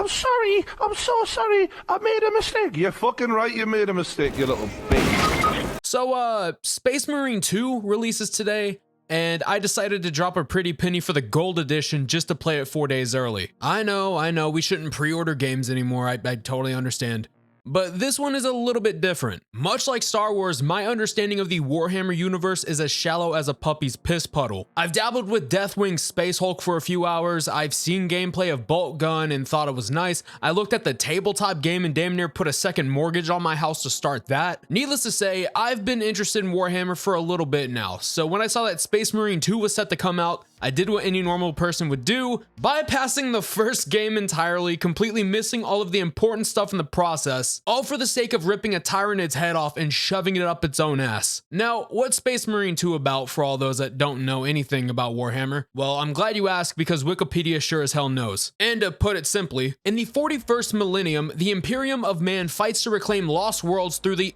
I'm sorry. I'm so sorry. I made a mistake. You're fucking right. You made a mistake, you little bitch. So, Space Marine 2 releases today, and I decided to drop a pretty penny for the gold edition just to play it 4 days early. I know, we shouldn't pre-order games anymore, I totally understand. But this one is a little bit different. Much like Star Wars, my understanding of the Warhammer universe is as shallow as a puppy's piss puddle. I've dabbled with Deathwing Space Hulk for a few hours, I've seen gameplay of Bolt Gun and thought it was nice, I looked at the tabletop game and damn near put a second mortgage on my house to start that. Needless to say, I've been interested in Warhammer for a little bit now, so when I saw that Space Marine 2 was set to come out, I did what any normal person would do, bypassing the first game entirely, completely missing all of the important stuff in the process, all for the sake of ripping a Tyranid's head off and shoving it up its own ass. Now, what's Space Marine 2 about for all those that don't know anything about Warhammer? Well, I'm glad you asked because Wikipedia sure as hell knows. And to put it simply, in the 41st millennium, the Imperium of man fights to reclaim lost worlds through the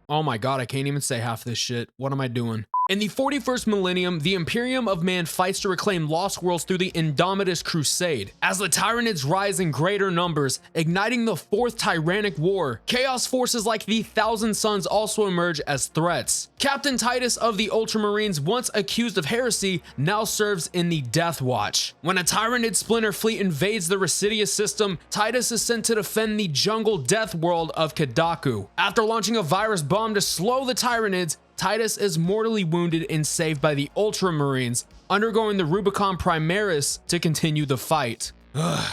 oh my god, I can't even say half this shit. What am I doing? In the 41st millennium, the Imperium of man fights to reclaim lost worlds through the Indomitus Crusade. As the Tyranids rise in greater numbers, igniting the Fourth Tyrannic War, Chaos forces like the Thousand Sons also emerge as threats. Captain Titus of the Ultramarines, once accused of heresy, now serves in the Death Watch. When a Tyranid splinter fleet invades the Residius system, Titus is sent to defend the jungle death world of Kadaku. After launching a virus bomb to slow the Tyranids, Titus is mortally wounded and saved by the Ultramarines, undergoing the Rubicon Primaris to continue the fight.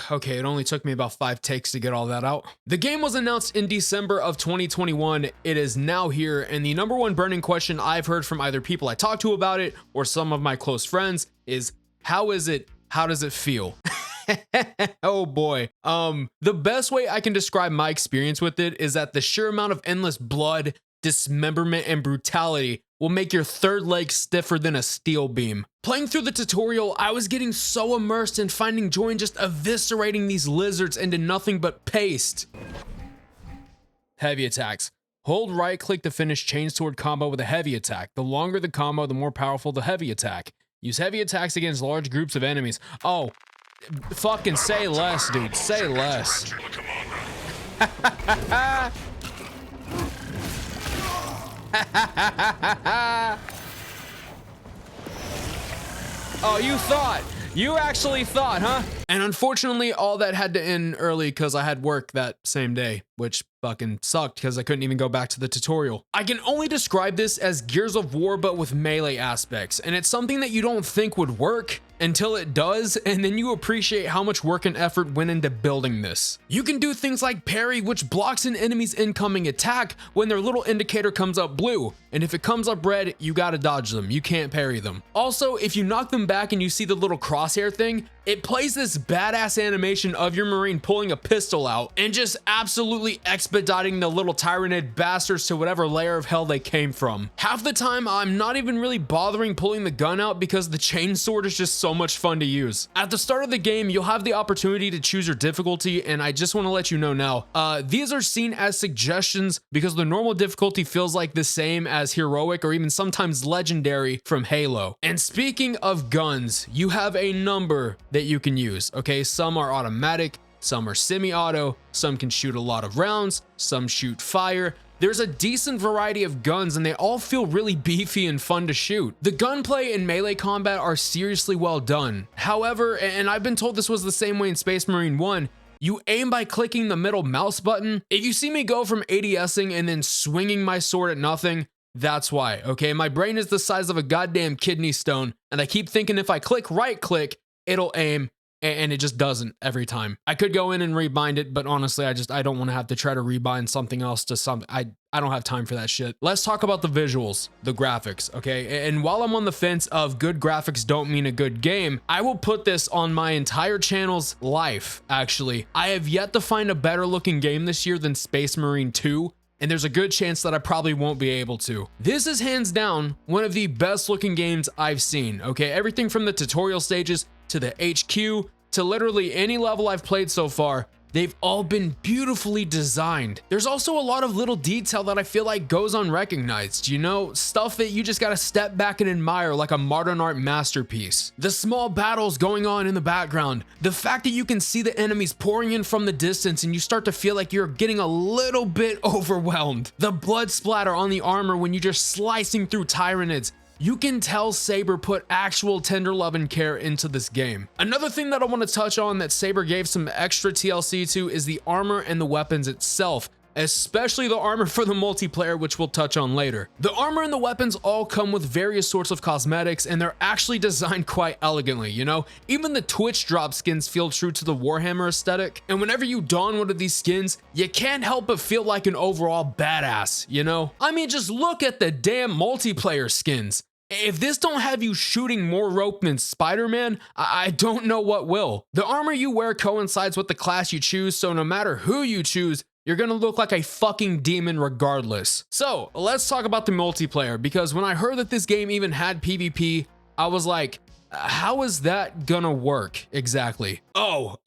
Okay, it only took me about 5 takes to get all that out. The game was announced in December of 2021. It is now here, and the number one burning question I've heard from either people I talked to about it or some of my close friends is, how is it? How does it feel? Oh boy. The best way I can describe my experience with it is that the sheer amount of endless blood, dismemberment, and brutality will make your third leg stiffer than a steel beam. Playing through the tutorial, I was getting so immersed in finding joy in just eviscerating these lizards into nothing but paste. Heavy attacks. Hold right click to finish chainsword combo with a heavy attack. The longer the combo, the more powerful the heavy attack. Use heavy attacks against large groups of enemies. Oh, fucking say less, dude. Say less. Oh, you actually thought, huh? And unfortunately, all that had to end early because I had work that same day, which fucking sucked because I couldn't even go back to the tutorial. I can only describe this as Gears of War, but with melee aspects, and it's something that you don't think would work until it does, and then you appreciate how much work and effort went into building this. You can do things like parry, which blocks an enemy's incoming attack when their little indicator comes up blue, and if it comes up red, you gotta dodge them, you can't parry them. Also, if you knock them back and you see the little crosshair thing, it plays this badass animation of your Marine pulling a pistol out and just absolutely expediting the little Tyranid bastards to whatever layer of hell they came from. Half the time, I'm not even really bothering pulling the gun out because the chainsword is just so much fun to use. At the start of the game, you'll have the opportunity to choose your difficulty, and I just want to let you know now, these are seen as suggestions because the normal difficulty feels like the same as heroic or even sometimes legendary from Halo. And speaking of guns, you have a number that you can use, okay? Some are automatic, some are semi-auto, some can shoot a lot of rounds, some shoot fire. There's a decent variety of guns and they all feel really beefy and fun to shoot. The gunplay and melee combat are seriously well done. However, and I've been told this was the same way in Space Marine 1, you aim by clicking the middle mouse button. If you see me go from ADSing and then swinging my sword at nothing, that's why, okay? My brain is the size of a goddamn kidney stone, and I keep thinking if I click right click, it'll aim, and it just doesn't every time. I could go in and rebind it, but honestly, I don't want to have to try to rebind something else to something. I don't have time for that shit. Let's talk about the visuals, the graphics, okay? And while I'm on the fence of good graphics don't mean a good game, I will put this on my entire channel's life, actually. I have yet to find a better looking game this year than Space Marine 2. And there's a good chance that I probably won't be able to. This is hands down one of the best looking games I've seen, okay? Everything from the tutorial stages to the HQ to literally any level I've played so far, they've all been beautifully designed. There's also a lot of little detail that I feel like goes unrecognized, you know, stuff that you just gotta step back and admire like a modern art masterpiece. The small battles going on in the background, the fact that you can see the enemies pouring in from the distance and you start to feel like you're getting a little bit overwhelmed. The blood splatter on the armor when you're just slicing through Tyranids. You can tell Saber put actual tender love and care into this game. Another thing that I want to touch on that Saber gave some extra TLC to is the armor and the weapons itself, especially the armor for the multiplayer, which we'll touch on later. The armor and the weapons all come with various sorts of cosmetics, and they're actually designed quite elegantly, you know? Even the Twitch drop skins feel true to the Warhammer aesthetic, and whenever you don one of these skins, you can't help but feel like an overall badass, you know? I mean, just look at the damn multiplayer skins. If this don't have you shooting more rope than Spider-Man, I don't know what will. The armor you wear coincides with the class you choose, so no matter who you choose, you're gonna look like a fucking demon regardless. So let's talk about the multiplayer, because when I heard that this game even had PvP, I was like, how is that gonna work exactly? Oh,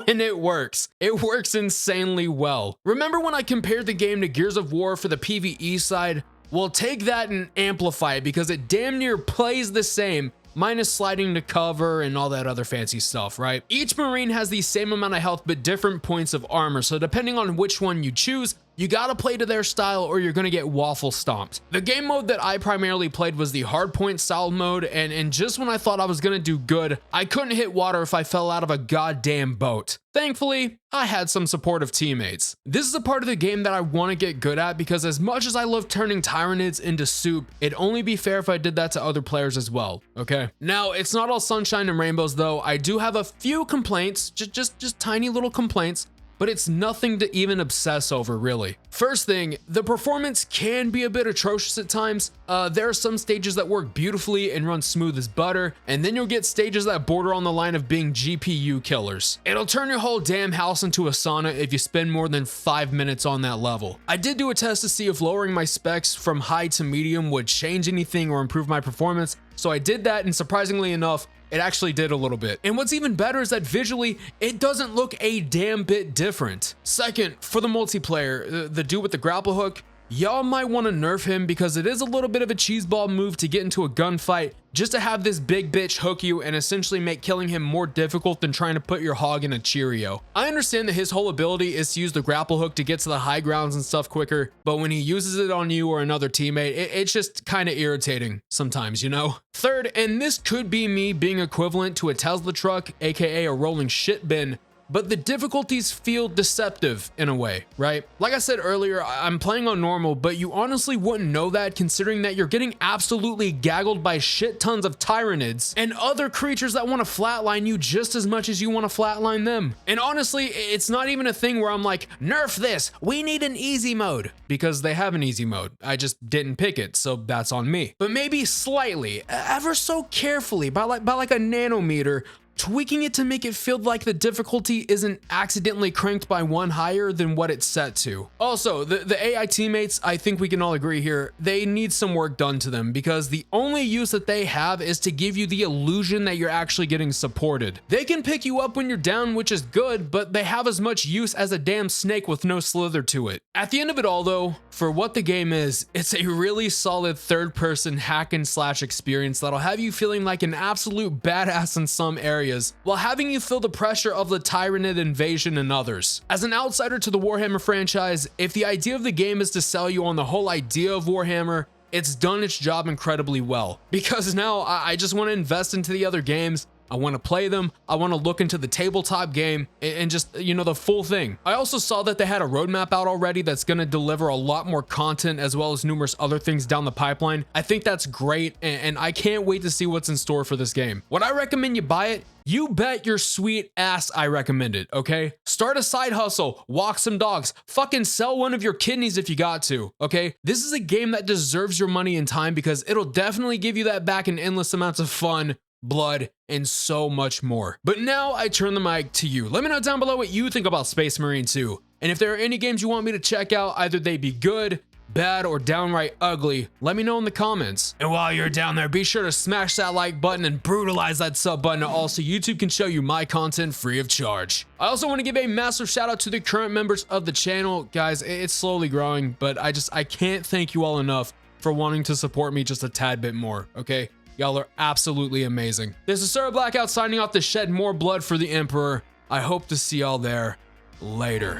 and it works. It works insanely well. Remember when I compared the game to Gears of War for the PvE side? Well, take that and amplify it, because it damn near plays the same, minus sliding to cover and all that other fancy stuff, right? Each Marine has the same amount of health but different points of armor, so depending on which one you choose, you gotta play to their style or you're gonna get waffle stomped. The game mode that I primarily played was the hardpoint style mode, and just when I thought I was gonna do good, I couldn't hit water if I fell out of a goddamn boat. Thankfully, I had some supportive teammates. This is a part of the game that I want to get good at, because as much as I love turning Tyranids into soup, it'd only be fair if I did that to other players as well, okay? Now, it's not all sunshine and rainbows though. I do have a few complaints, just tiny little complaints, but it's nothing to even obsess over, really. First thing, the performance can be a bit atrocious at times. There are some stages that work beautifully and run smooth as butter, and then you'll get stages that border on the line of being GPU killers. It'll turn your whole damn house into a sauna if you spend more than 5 minutes on that level. I did do a test to see if lowering my specs from high to medium would change anything or improve my performance, so I did that, and surprisingly enough, it actually did a little bit. And what's even better is that visually, it doesn't look a damn bit different. Second, for the multiplayer, the dude with the grapple hook, y'all might want to nerf him, because it is a little bit of a cheeseball move to get into a gunfight just to have this big bitch hook you and essentially make killing him more difficult than trying to put your hog in a Cheerio. I understand that his whole ability is to use the grapple hook to get to the high grounds and stuff quicker, but when he uses it on you or another teammate, it's just kind of irritating sometimes, you know? Third, and this could be me being equivalent to a Tesla truck, aka a rolling shit bin, but the difficulties feel deceptive in a way, right? Like I said earlier, I'm playing on normal, but you honestly wouldn't know that, considering that you're getting absolutely gaggled by shit tons of Tyranids and other creatures that want to flatline you just as much as you want to flatline them. And honestly, it's not even a thing where I'm like, nerf this, we need an easy mode, because they have an easy mode. I just didn't pick it, so that's on me. But maybe slightly, ever so carefully, by like a nanometer, tweaking it to make it feel like the difficulty isn't accidentally cranked by one higher than what it's set to. Also, the AI teammates, I think we can all agree here, they need some work done to them, because the only use that they have is to give you the illusion that you're actually getting supported. They can pick you up when you're down, which is good, but they have as much use as a damn snake with no slither to it. At the end of it all though, for what the game is, it's a really solid third-person hack and slash experience that'll have you feeling like an absolute badass in some areas, while having you feel the pressure of the Tyranid invasion in others. As an outsider to the Warhammer franchise, if the idea of the game is to sell you on the whole idea of Warhammer, it's done its job incredibly well. Because now I just want to invest into the other games, I want to play them, I want to look into the tabletop game, and just, you know, the full thing. I also saw that they had a roadmap out already that's going to deliver a lot more content, as well as numerous other things down the pipeline. I think that's great, and I can't wait to see what's in store for this game. Would I recommend you buy it? You bet your sweet ass I recommend it, okay? Start a side hustle, walk some dogs, fucking sell one of your kidneys if you got to, okay? This is a game that deserves your money and time, because it'll definitely give you that back in endless amounts of fun, blood, and so much more. But now I turn the mic to you. Let me know down below what you think about Space Marine 2. And if there are any games you want me to check out, either they be good, bad, or downright ugly, let me know in the comments. And while you're down there, be sure to smash that like button and brutalize that sub button also YouTube can show you my content free of charge. I also want to give a massive shout out to the current members of the channel. Guys, it's slowly growing, but I can't thank you all enough for wanting to support me just a tad bit more, okay? Y'all are absolutely amazing. This is Sir Blackout signing off to shed more blood for the Emperor. I hope to see y'all there later.